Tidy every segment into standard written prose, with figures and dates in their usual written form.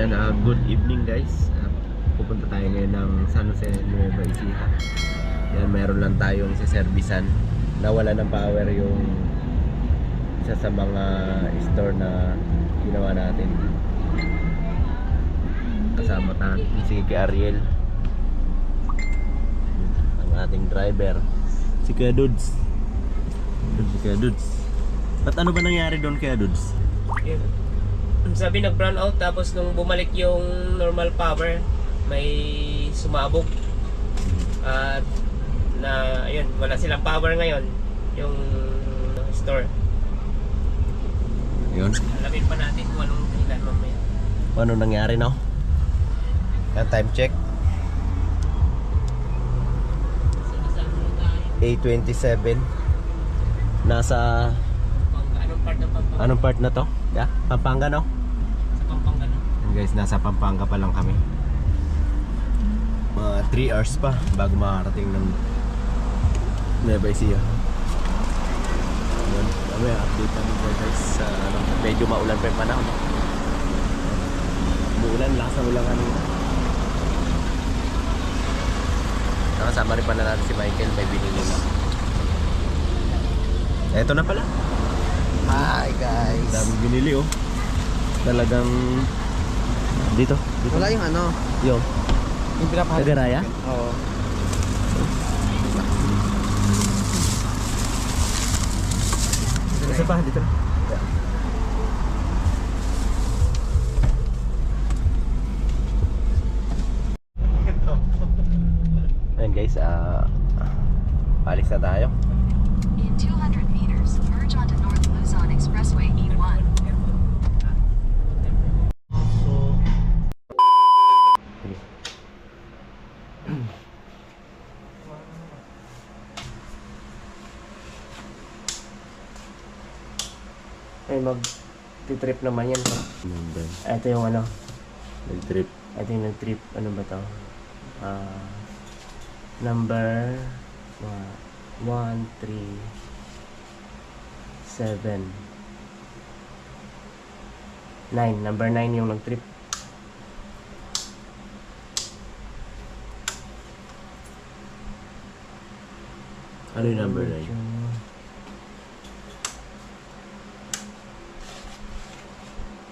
Yan, good evening guys. Pupunta tayo ngayon ng San Jose, Nueva Ecija. Yan, meron lang tayong isa-servisan. Nawala ng power yung isa sa mga store na ginawa natin. Kasama natin si Ariel, ang ating driver, si Kuya Dudes. Si Kuya Dudes. At ano ba nangyari doon, Kuya Dudes? Sabi nag-brown out, tapos nung bumalik yung normal power, may sumabog. At na ayun, wala silang power ngayon yung store. Yun. Alamin pa natin kung anong dahilan mamaya. Ano nangyari, no? Yan, time check. 8:27. Nasa Anong part ng Pampanga? anong part na to? Yeah, Pampanga, no? Sa Pampanga no? Yan guys, nasa Pampanga pa lang kami. Mga 3 hours pa bago makarating ng Nueva Ecija. Yun, kami update namin po guys sa medyo maulan pa yung panahon, no? Umuulan, lakas ng ulan kanina. Nakasama rin pala natin si Michael, may binili na. Eto na pala. Hi guys. Dami binili, oh. Talagang dito. Wala yung ano, Yung yung pinapahal. Nagaraya? Oo. Isa pa, dito na. Ayan guys, alis na tayo. In 200 meters, merge onto North Luzon Expressway E1. Ay mag-trip naman yan. Number. Ito yung ano, Nag-trip. ito yung nag-trip, ano ba to? Number 1, 3, 7, 9. Number 9 yung nag-trip. Ano yung number 9?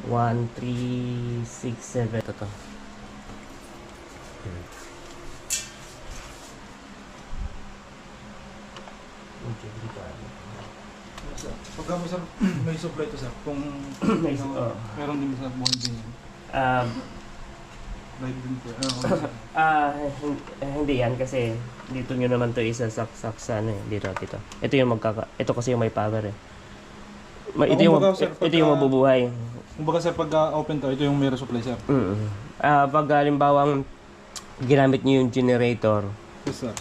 1, 3, 6, 7. Ito to. Pagka mo sir, may supply to sir, kung May meron din sa buwan din yan. Ah, Live din po. hindi yan kasi dito nyo naman to isasaksak sa ano eh, dito. Ito yung ito kasi yung may power eh. Ito yung Kumbaga, sir, ito yung mabubuhay. Kumbaga sir, pag open to, ito yung meron supply sir. Pag halimbawang ginamit nyo yung generator, Yes sir.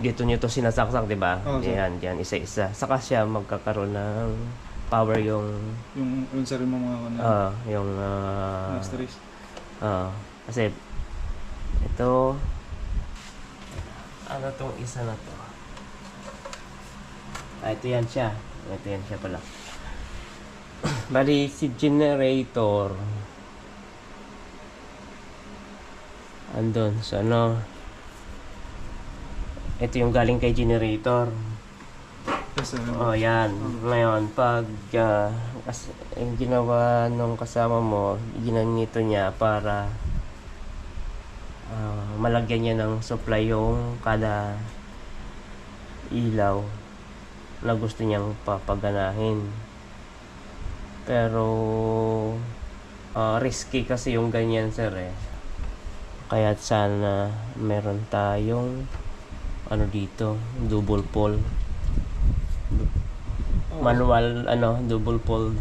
dito nyo to sinasaksak, di ba? Oo, sir. Yan, isa-isa. Saka siya magkakaroon ng power yung Yung sir yung mga ano, yung masteries. kasi ito ano tong isa na to. Ito yan siya. Ito yan siya pala. Bali si generator andun so ano, ito yung galing kay generator. Yes sir. Oh, yan. Ngayon, pag yung ginawa nung kasama mo, ginanito niya para malagyan niya ng supply yung kada ilaw na gusto niyang papaganahin. Pero risky kasi yung ganyan sir eh. Kaya sana meron tayong ano dito, double pole. Manual double pole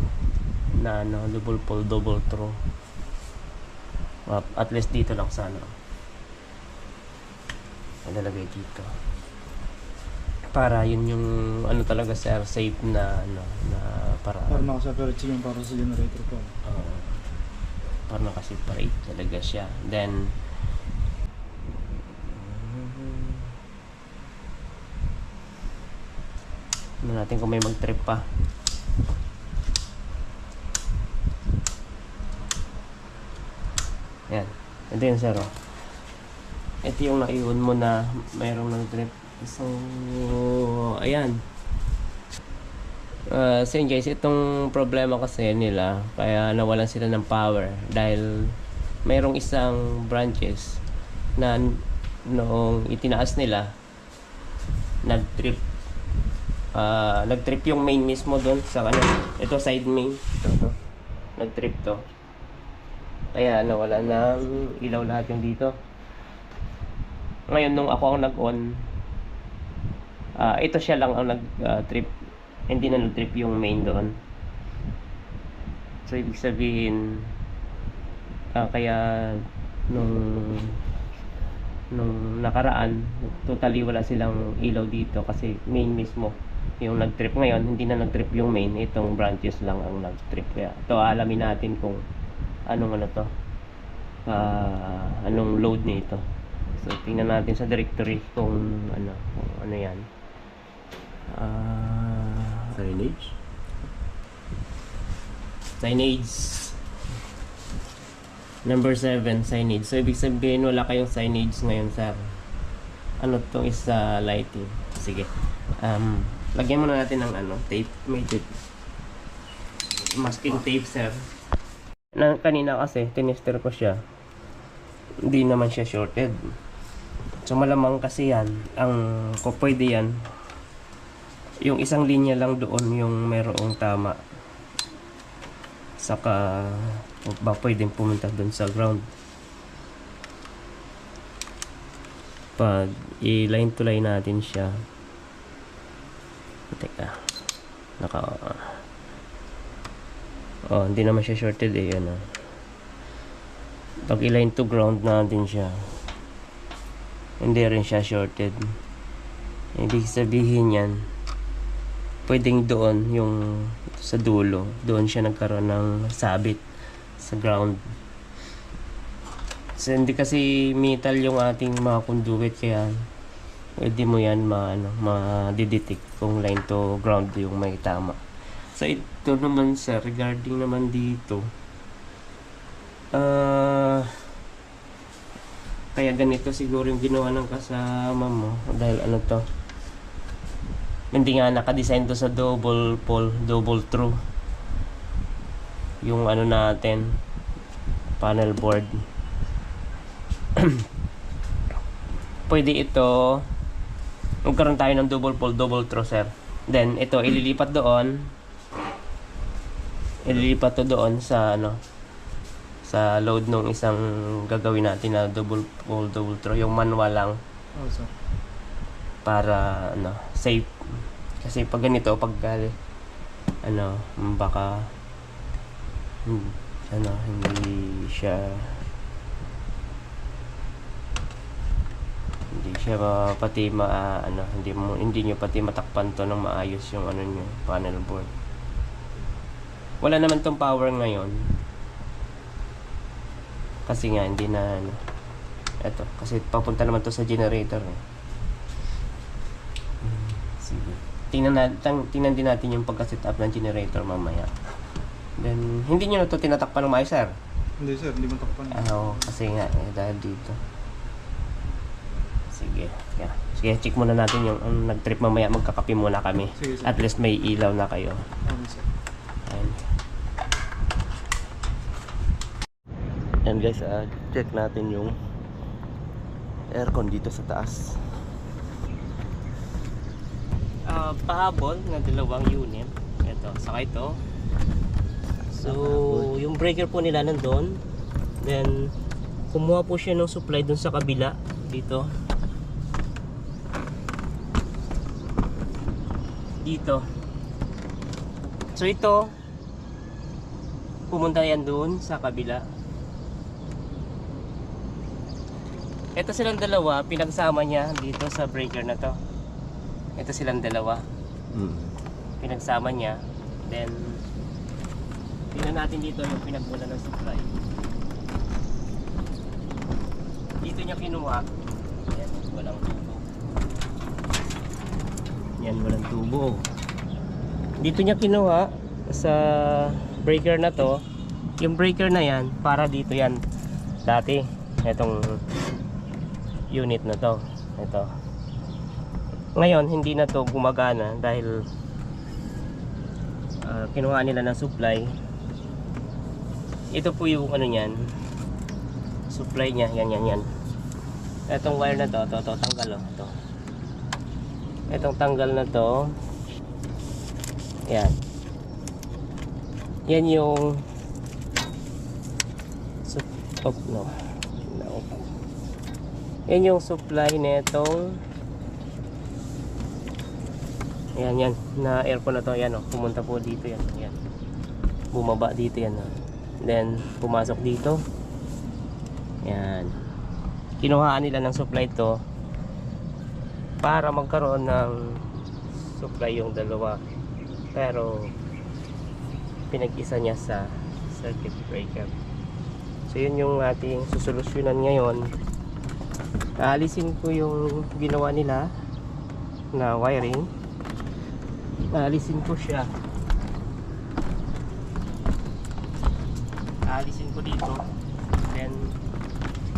na double pole, double throw. At least dito lang sana. Nalagay dito. Para yun yung talaga sir, safe na na para nakaseparate siya yung para sa generator ko. para nakaseparate talaga siya. Then natin kung may mag-trip pa. Yan. Ito yun, sir. Oh. Ito yung naiwan mo na mayroong nag-trip. So, ayan. So yun guys, itong problema kasi nila, kaya nawalan sila ng power dahil mayroong isang branches na noong itinaas nila, nag-trip yung main mismo doon sa ano, ito side main. Ito. Nag-trip to. Kaya nawala ng ilaw lahat yung dito. Ngayon nung ako ang nag-on, ito siya lang ang nag-trip. Hindi na nag-trip yung main doon. So ibig sabihin, kaya nung nakaraan, totally wala silang ilaw dito kasi main mismo yung nag-trip. Ngayon hindi na nag-trip yung main, itong branches lang ang nag-trip. Kaya ito alamin natin kung anong ano to, anong load nito. So tingnan natin sa directory kung ano yan. Signage number 7, signage. So ibig sabihin wala kayong signage ngayon, sir. Ano to is lighting. Sige, lagyan muna natin ng tape, may tape, masking tape, sir. Kanina kasi tinester ko siya, hindi naman siya shorted. So malamang kasi yan, kung pwede yan, yung isang linya lang doon yung merong tama, saka ba pwedeng pumunta doon sa ground. Pag i-line to line natin siya, teka, hindi naman siya shorted eh, pag i-line to ground natin siya, hindi rin siya shorted. Ibig sabihin yan, pwedeng doon yung sa dulo, doon siya nagkaroon ng sabit sa ground. So hindi kasi metal yung ating mga conduit, kaya pwede mo yan ma-detect kung line to ground yung may tama. So ito naman, sir, regarding naman dito, kaya ganito siguro yung ginawa ng kasama mo dahil to, hindi nga nakadesign to sa double pole, double through yung natin, panel board. Pwede ito magkaroon tayo ng double pole, double through, sir. Then ito ililipat doon, to doon sa sa load nung isang gagawin natin na double pole, double throw, yung manual lang. Sir. Para safe. Kasi pag ganito, pag baka hindi siya pati hindi nyo pati matakpan to ng maayos yung nyo, panel board. Wala naman tong power ngayon kasi nga hindi na eto, kasi papunta naman to sa generator eh. Sige, tingnan din natin yung pagka-set up ng generator mamaya. Then hindi nyo na to tinatakpan ng maayos, sir? Hindi, sir, hindi matakpan. Kasi nga dahil dito. Sige, yeah. Sige, check muna natin yung nag-trip mamaya, magkakape muna kami. Sige, sir. At least may ilaw na kayo. Okay, sir. And guys, check natin yung aircon dito sa taas. Pahabol na dalawang unit. Ito, saka ito. So, yung breaker po nila nandun. Then, kumuha po siya ng supply dun sa kabila. Dito. So, ito, pumunta yan dun sa kabila. Ito silang dalawa, pinagsama niya dito sa breaker na to. Ito silang dalawa. Pinagsama niya. Then, tingnan natin dito yung pinagmula ng supply. Dito niya kinuha. Yan, walang tubo. Yan, walang tubo. Dito niya kinuha sa breaker na to. Yung breaker na yan, para dito yan. dati itong unit na to. Ito. Ngayon hindi na to gumagana dahil kinuha nila ng supply. Ito po yung ano niyan, supply niya. Yan. Itong wire na to tanggal oh. Ito. Itong tanggal na to. Yan. Yan yung yan yung supply nitong yan na aircon na to. Yan oh, pumunta po dito yan. Bumaba dito yan oh. Then pumasok dito. Yan. Kinuhaan nila ng supply to para magkaroon ng supply yung dalawa. Pero pinag-isa niya sa circuit breaker. So yun yung ating susolusyonan ngayon. Aalisin ko yung ginawa nila na wiring. Aalisin ko siya. Aalisin ko dito. Then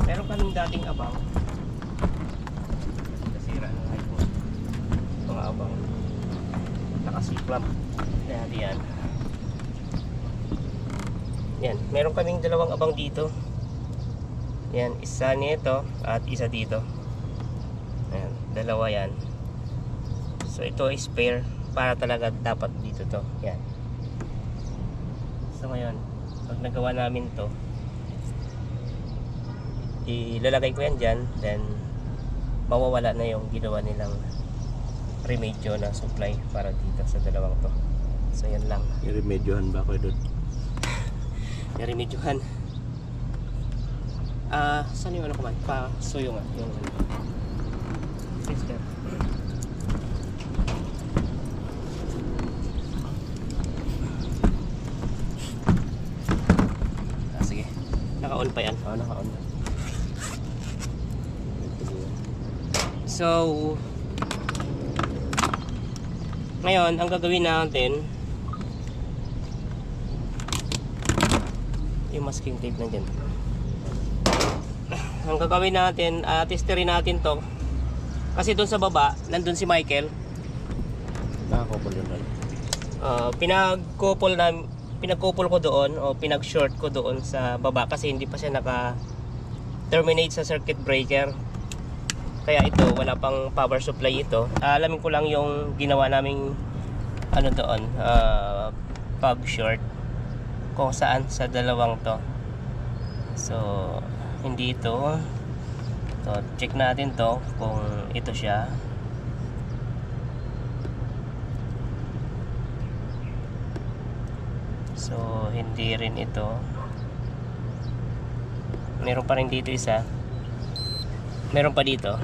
meron kaming dating abang. Nasira na nga ito. Mga abang. Nakasiklap. Yan. Yan, meron kaming dalawang abang dito. Yan, isa nito at isa dito. Ayan, dalawa yan. So ito is spare para talaga dapat dito to. Yan. So ngayon, pag nagawa namin to, ilalagay ko yan dyan, then mawawala na yung ginawa nilang remedyo na supply para dito sa dalawang to. So yan lang. I-remedyohan ba ako doon? I-remedyohan. Saan yung ano ko man? Pasuyo nga yung ano. Sister. Sige. Naka-on pa yan. Oo, naka-on. So ngayon, ang gagawin natin, yung masking tape nandiyan. Ang gagawin natin, testerin natin to. Kasi doon sa baba, nandun si Michael. Nakakopol yun doon. Pinagkupol ko doon o pinag-short ko doon sa baba kasi hindi pa siya naka-terminate sa circuit breaker. Kaya ito, wala pang power supply ito. Alamin ko lang yung ginawa naming ano doon, pag-short kung saan sa dalawang to. So hindi ito. So check natin to kung ito siya. So hindi rin ito. Meron pa rin dito isa. Meron pa dito.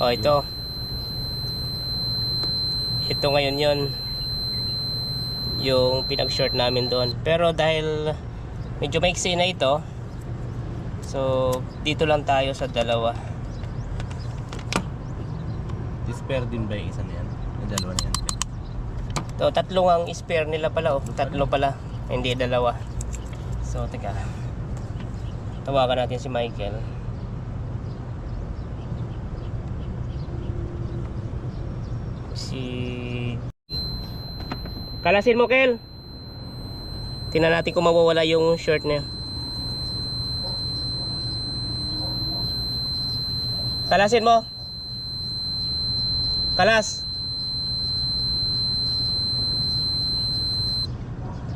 Oh, ito. Ito ngayon yon yung pinag-short namin doon. Pero dahil medyo maiksi na ito, so dito lang tayo sa dalawa. Spare din ba yung isa na yan? Yung dalawa na yan? So tatlo ang spare nila pala. Oh. Tatlo pala, hindi dalawa. So teka, tawagan natin si Michael. Kalasin mo, Kel. Tingnan natin kung mawawala yung short niya. Kalasin mo. Kalas.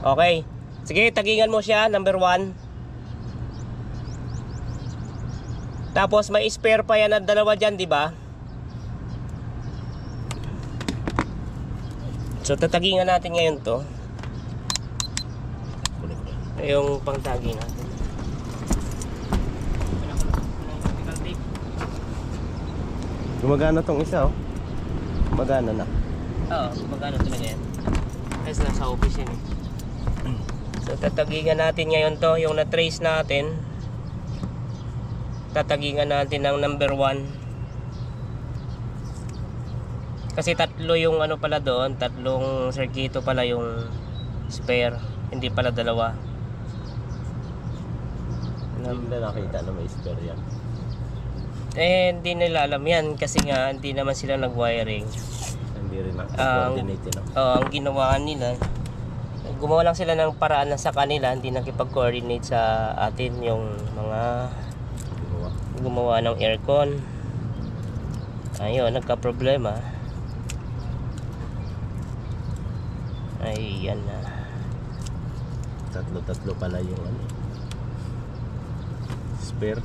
Okay. Sige, tagingan mo siya, number 1. Tapos may spare pa yan na dalawa dyan, di ba? So tatagingan natin ngayon to. Yung pangtagi natin. Gumagana tong isa oh. Gumagana na. Oo, gumagana talaga yan. Kasi nasa office yun eh. So tatagingan natin ngayon to. Yung na-trace natin, tatagingan natin ng number 1. Kasi tatlo yung ano pala doon, tatlong circuito pala yung spare, hindi pala dalawa. Hindi nila nakita na may spare yan. Eh, hindi nila alam yan kasi nga hindi naman sila nag-wiring. Hindi rin nakikoordinate, no? Ang ginawa nila, gumawa lang sila ng paraan na sa kanila, hindi nakipag-coordinate sa atin yung mga gumawa ng aircon. Ayun, nagka-problema. Ay, yan na. Tatlo pala yung ano, spare.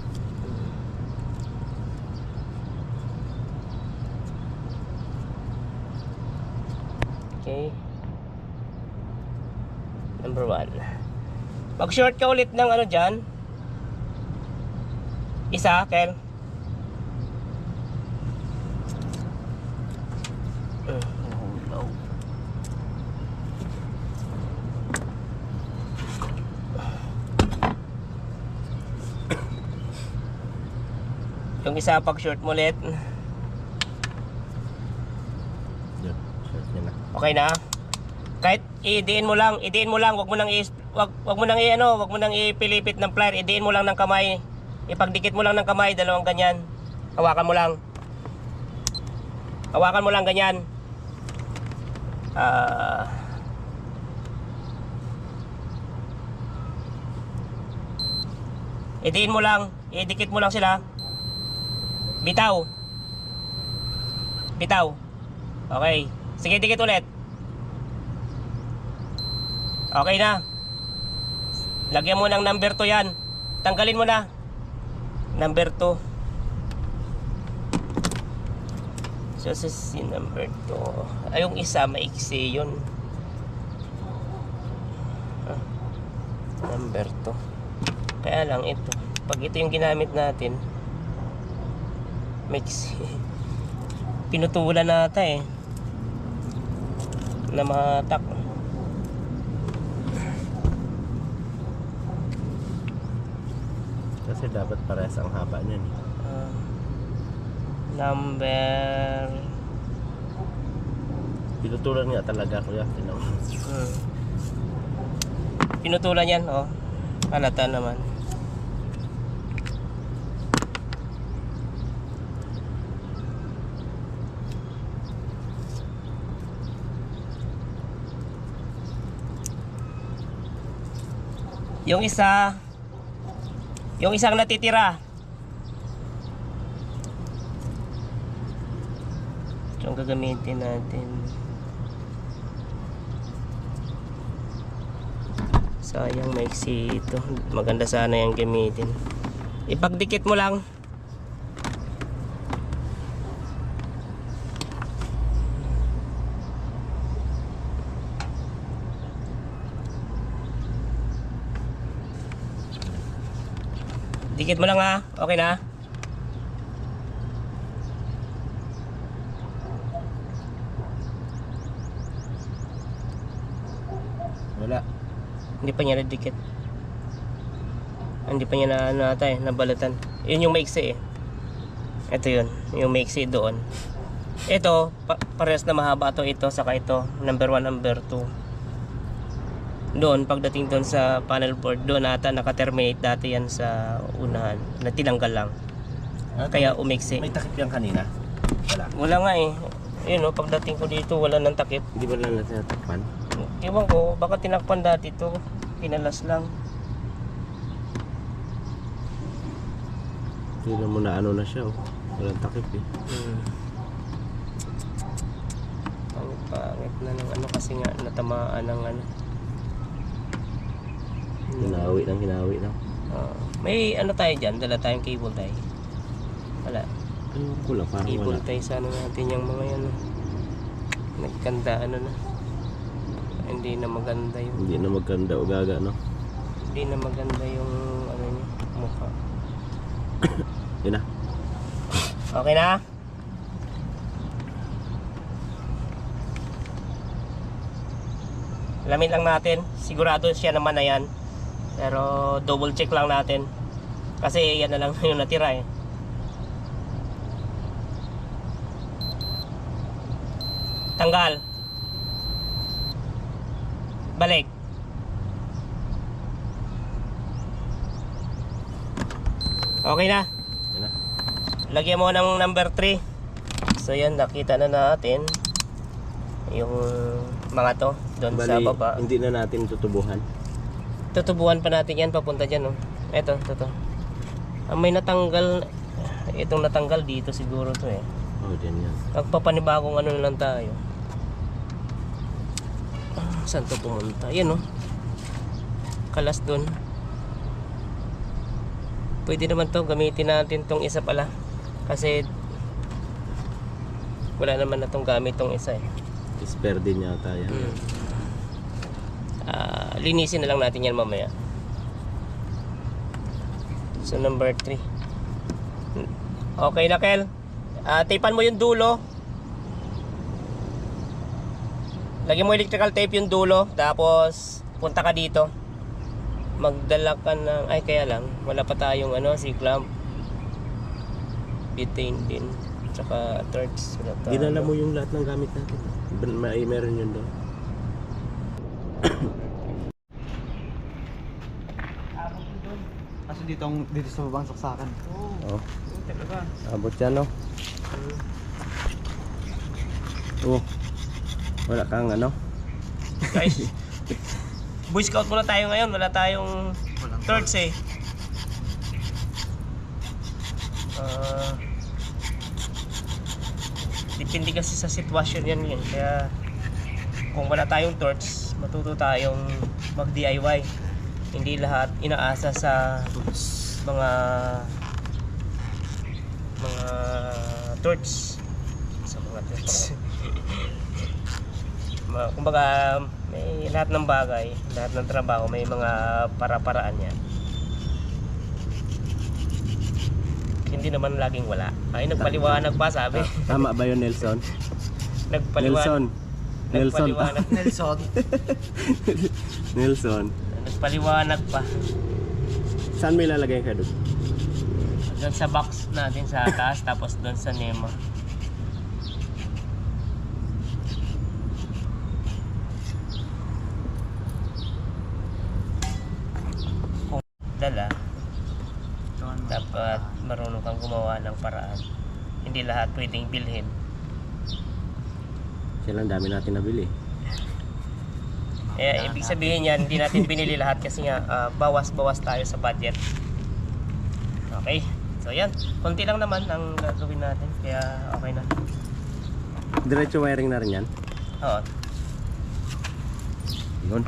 Okay. Number 1. Mag-short ka ulit ng ano dyan. Isa, Kel. Yung isa pag-short mo ulit. Yun, short niya na. Okay na. Kahit idiin mo lang, wag mo nang wag mo nang ipilipit ng plier, idiin mo lang ng kamay. Ipagdikit mo lang ng kamay, dalawang ganyan. Hawakan mo lang. Hawakan mo lang ganyan. Idiin mo lang, idikit mo lang sila. Bitaw. Bitaw. Okay. Sige, dikit ulit. Okay na. Lagyan mo ng number 2 yan. Tanggalin mo na. Number 2. So, si number 2. Ay, yung isa, maiksi yun. Number 2. Kaya lang ito. Pag ito yung ginamit natin, maiksi. Pinutulan nata eh. Na matak. Kasi dapat parehas ang haba niyan eh. Number Pinutulan nga talaga kuya. Pinutulan yan, oh. Halata naman. Yung isang natitira. Ito ang gagamitin natin. Sayang maiksi ito. Maganda sana yung gamitin. Ipagdikit mo lang. Dikit mo lang ha. Okay na? Wala. Hindi pa niya nadikit. Hindi pa niya na nabalatan. Yun yung maiksi eh. Ito yun. Yung maiksi doon. Ito, parehas na mahaba to. Ito, saka ito. Number 1, number 2. Doon, pagdating doon sa panel board, doon ata naka-terminate dati yan sa unahan. Natinanggal lang. Kaya umiksi. May takip yan kanina? Wala. Wala nga eh. Yun o, pagdating ko dito, wala nang takip. Hindi ba lang natin natakpan? Ewan ko, baka tinakpan dati to. Pinalas lang. Tignan mo na ano na siya oh. Walang takip eh. Ang pangit na ng ano kasi nga natamaan ng ano. Hinawi lang. May ano tayo dyan, dala tayong cable tie. Wala. Ano ko lang, parang Cable wala. tie sa ano natin yung mga yan. Nagkanda ano na. Hindi na maganda yung Hindi na maganda o gaga no? hindi na maganda yung ano niya, mukha. Yun na. Okay na? Alamin lang natin. Sigurado siya naman na yan. Pero double check lang natin. Kasi yan na lang yung natira eh. Tanggal. Balik. Okay na. Yan na. Lagyan mo ng number 3. So yan, nakita na natin yung mga to doon sa Bali, baba. hindi na natin tutubuhan. Tutubuhan pa natin yan papunta dyan, no? Eto, to. May natanggal. Itong natanggal dito siguro to eh. Oh, dyan yan. Magpapanibagong ano na lang tayo. Saan to pumunta? Yan, no? Kalas doon. Pwede naman to, gamitin natin tong isa pala. Kasi wala naman na tong gamit tong isa eh. Spare din yata yan. Linisin na lang natin yan mamaya. So number 3. Okay na, Kel. Tapean mo yung dulo. Lagyan mo electrical tape yung dulo. Tapos punta ka dito. Magdala ka ng... Ay, kaya lang. Wala pa tayong C-clamp. Butane din. Tsaka threads. Dinala mo yung lahat ng gamit natin. Meron yun doon. Kasi dito sa babang saksakan. Oh. Talaga. Abot yan, no? Oh. Wala kang Guys, Boy Scout muna tayo ngayon. Wala tayong threads eh. Depende kasi sa sitwasyon yan yun. Kaya kung wala tayong torch, matuto tayong mag DIY. Hindi lahat inaasa sa mga torch. Sa mga torch. Kumbaga may lahat ng bagay, lahat ng trabaho may mga para-paraan yan. Hindi naman laging wala. Ay, nagpaliwanag pa sabi. Tama ba yun, Nelson? Nelson. Nagpaliwanag. Nelson. Nagpaliwanag pa. Saan may lalagay ka doon? Doon sa box natin sa taas, tapos doon sa Nemo. Kung dala, dapat marunong kang gumawa ng paraan. Hindi lahat pwedeng bilhin. Sila ang dami natin nabili. Ibig sabihin yan, hindi natin binili lahat kasi nga bawas-bawas tayo sa budget. Okay, so yan, konti lang naman ang gagawin natin, kaya okay na. Diretso wiring na rin yan? Oo. Yun.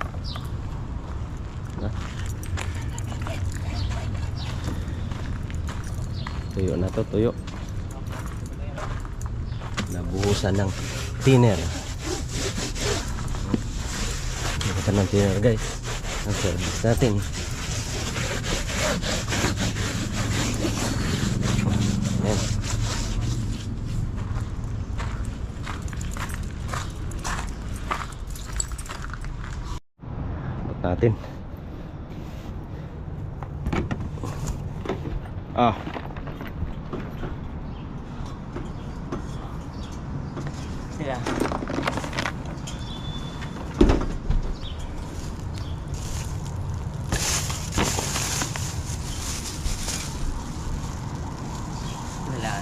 Tuyo na to, tuyo. Nabuhusan ng thinner. Nabuhusan ng thinner, guys. Ang service natin. Ayan. Abot natin. Sila. Wala.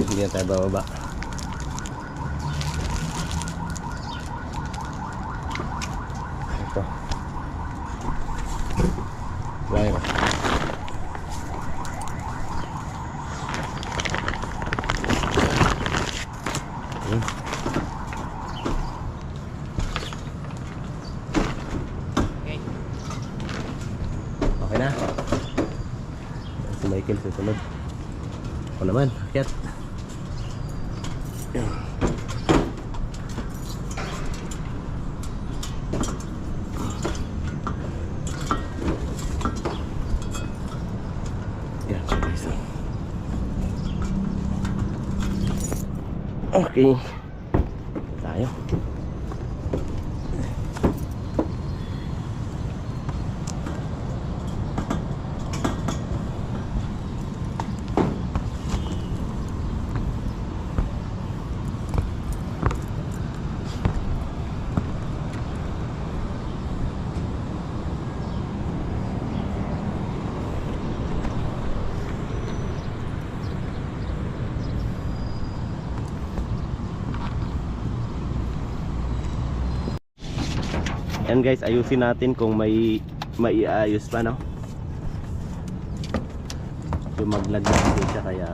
Hindi na tayo bababa. Ito. Wire. Okay. Okay na. Si Michael susunod. Ako naman, akyat. Yan. Yan, guys. Okay. Tayo. Yan guys, ayusin natin kung may maiayos pa, no? Yung maglaglag din siya, kaya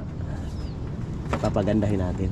papagandahin natin.